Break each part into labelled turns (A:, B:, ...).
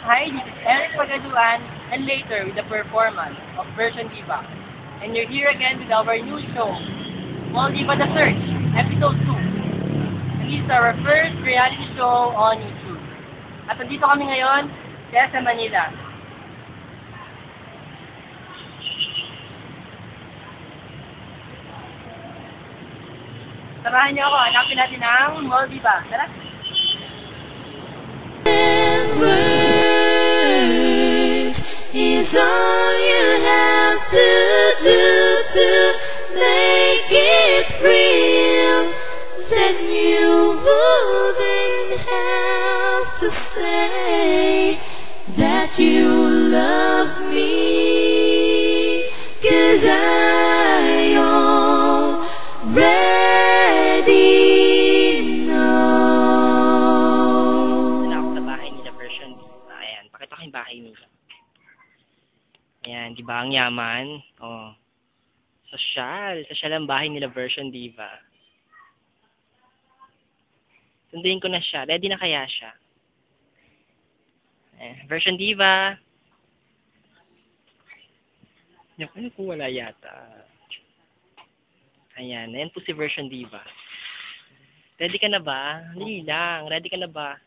A: Hi, this is Eric Pagaduan, and later with the performance of Version Diva. And you're here again with our new show, Mall Diva The Search, Episode 2. And this is our first reality show on YouTube. At nandito kami ngayon sa Manila. Samahan niyo ako, hanapin natin ang Mall Diva. Tara!
B: Is all you have to do to make it real. Then you wouldn't have to say that you love me, 'cause I already know.
A: Wala ako sa bahay nila Version Diva. Ayan, pakita ko yung bahay nila. Ayan, di ba ang yaman? Oh. Sosyal ang bahay nila Version Diva. Sunduin ko na siya. Ready na kaya siya? Version Diva. Ano po wala yata? Ayan, ayan po si Version Diva. Ready ka na ba? Hindi lang. Ready ka na ba?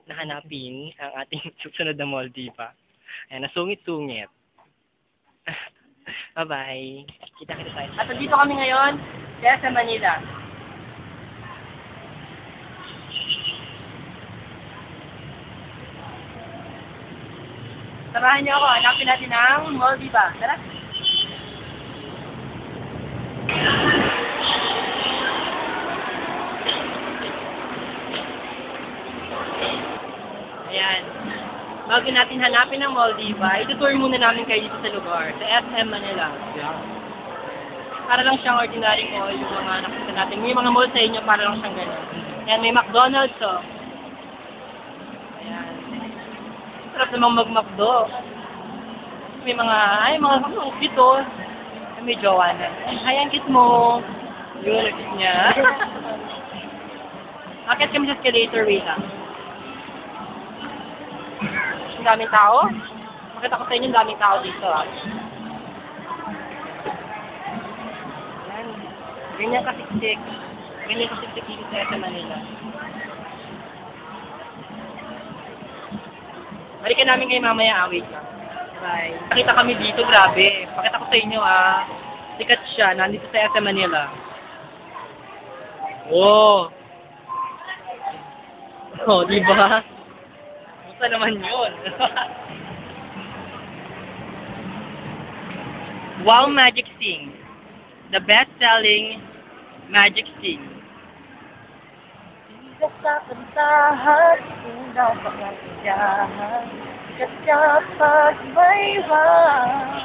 A: Nahanapin ang ating susunod na Mall Diva. Ayan, nasungit-sungit. Bye-bye. Kita-kita tayo. At dito kami ngayon sa Manila. Samahan niyo ako. Hanapin natin ang Mall Diva. Tara! Ayan. Bago natin hanapin ang Mall Diva, itutour muna namin kayo dito sa lugar, sa SM Manila. Yeah. Para lang siyang ordinary mall, yung mga nakita natin. May mga mall sa inyo, para lang siyang gano'n. Ayan, may McDonald's, oh. Ayan. Sarap namang mag-McDo. May mga dito. May jowa na. Ay, ang cute mo. Yun, ang cute niya. Akit kami sa escalator, wait lang. Ang daming tao. Makita ko sa inyo, ang daming tao dito. Ayan. Ganyan kasiksik. Ganyan kasiksik dito sa Manila. Balikan namin kayo mamaya, awit lang. Bye. Nakita kami dito, grabe. Pakita ko sa inyo, sikat siya, nandito sa SM Manila. Oh! Oh, di ba? Basta naman yun. Wow Magic Sing. The best-selling Magic Sing. Hindi sa kantahan, kung dapat natigahan, sikat kapag may wang.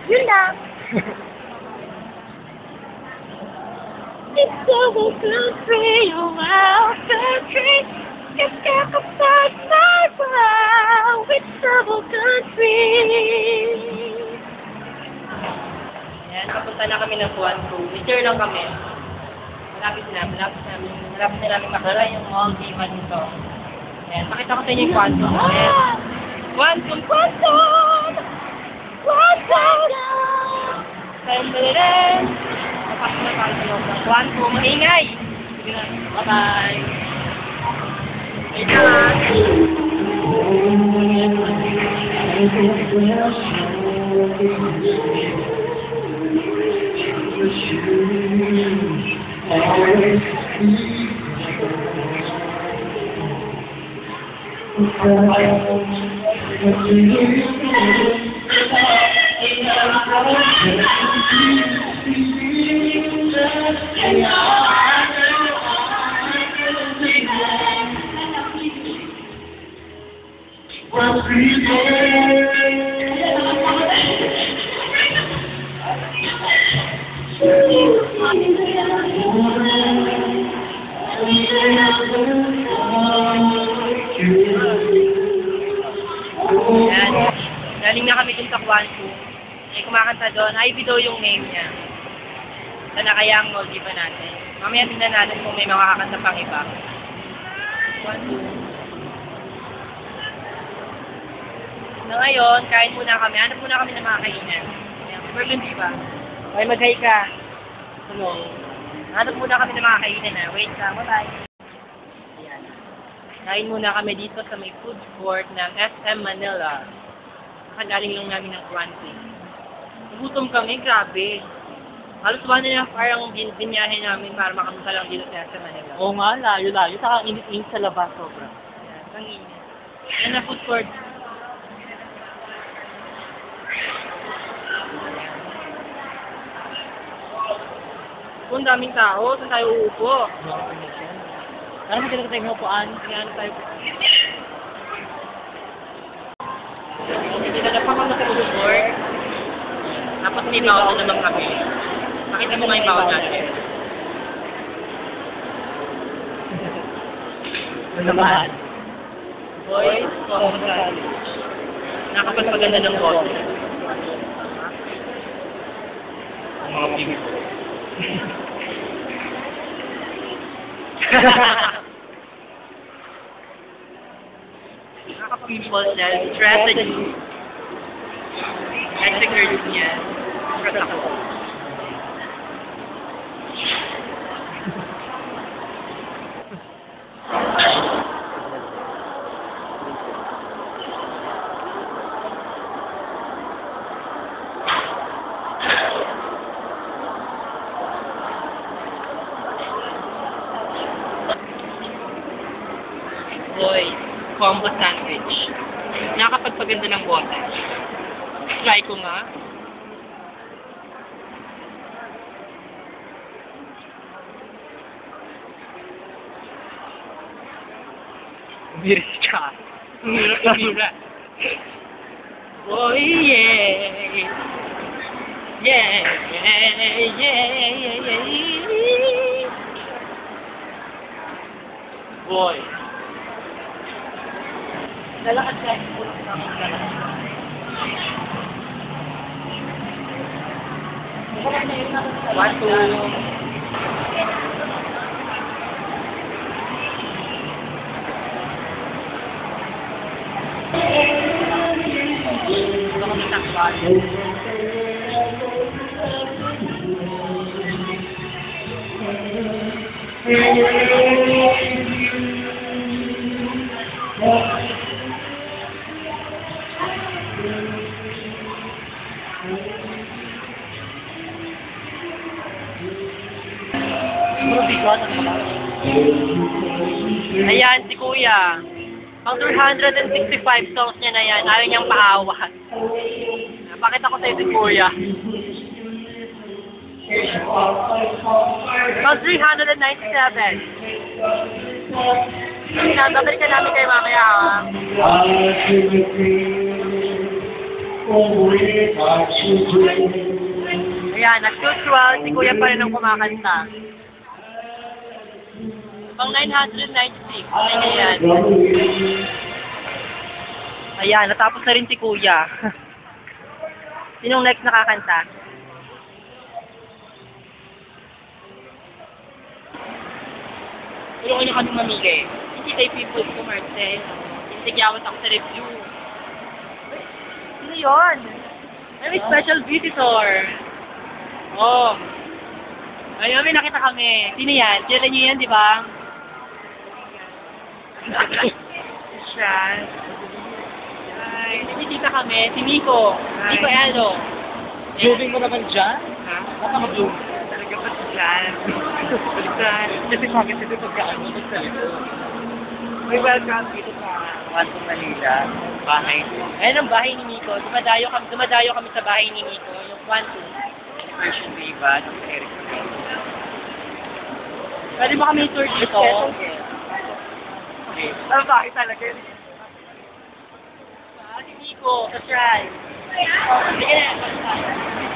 A: Yun lang. It's so country, oh wow, country. Sikat kapag may wow, it's so country. Ayan, papunta na kami ng Kuanto. Return lang kami. Malapit na namin makala yung Mall Diva nito. Ayan, pakita ko sa inyo yung Kuanto. Ayan. Kuanto! Tandalaran! Napasok na tayo sa loob ng Kuanto. Maingay! Sige na. Bye-bye! Wait lang! Yan. Galing na kami dun sa Kuanto. Kumakanta doon. Ivy daw yung name niya. Sana kaya ang Mall Diva natin. Mamaya tingnan natin kung may mga kakanta pang iba. 1, 2. So ngayon, kain muna kami. Hanap muna kami ng mga kainan. Ayan, Berlin, di ba? Okay, mag-hi ka. Hello. Hanap muna kami ng mga kainan na. Wait ka, bye-bye. Ayan. Kain muna kami dito sa may food court ng SM Manila. Nakagaling lang namin ng Kwanti. Nagutom kami, grabe. Halos 1.5 hour ang binyahe namin para makamunta lang dito sa SM Manila.
C: Oo nga, layo-layo. Saka init-init sa labas, sobra.
A: Ayan, ang init. Ayan na food court. Kung daming tao, saan tayo uupo?
C: Ano maganda tayo ng upuan?
A: Kaya ano tayo? Hindi na napakang sa food court. Tapos may bawal na naman kami. Makita mo nga yung bawal natin.
C: Ano naman?
A: Boys, nakapagpaganda ng bote. Ang mga people. Nakaka-people strategy. Execute niya. Stress ako. Boy, combo sandwich. Nakakapagpaganda ng bote. Try ko nga. Umiris ka. Umira. Boy, yeah. Yeah, yeah, yeah, yeah. Boy. Lalakad ka. One, two. Ito kami takpan. Ayan, si Kuya. Pang 365 songs niya na yan. Ayaw niyang paawan. Pakita ko sa'yo si Kuya. Pang 397. Babalik ka namin kayo mamaya, ha? Ayan, nag-cultural. Si Kuya pa rin ang kumakanta. Pang 996. Ayan. Ayan, natapos na rin si Kuya. Sinong next nakakanta? Tulungan niyo kami mamigay. Hindi tayo people ko, Marcel. Isigyawat ako sa review. Sino yun? May special visitor. Oh. Ayun, may nakita kami. Sino yan? Sila niyo yan, di ba? Siya. Ay, nagkikita kami. Si Miko. Miko Elo.
C: Blooming mo naman dyan?
A: Ha?
C: Baka mag-bloom.
A: Talaga ba dyan? Dyan.
C: Kasi bakit ito pagkaano nagsalito?
A: May welcome dito sa
C: Quantum Manila. Bahay.
A: Ayan ang bahay ni Miko. Dumadayo kami sa bahay ni Miko. Yung Quantum.
C: Version Viva. Eric.
A: Pwede ba kami tour dito?
C: Okay.
A: Ang bahay talaga yun. Si Miko, sa try. Sige na.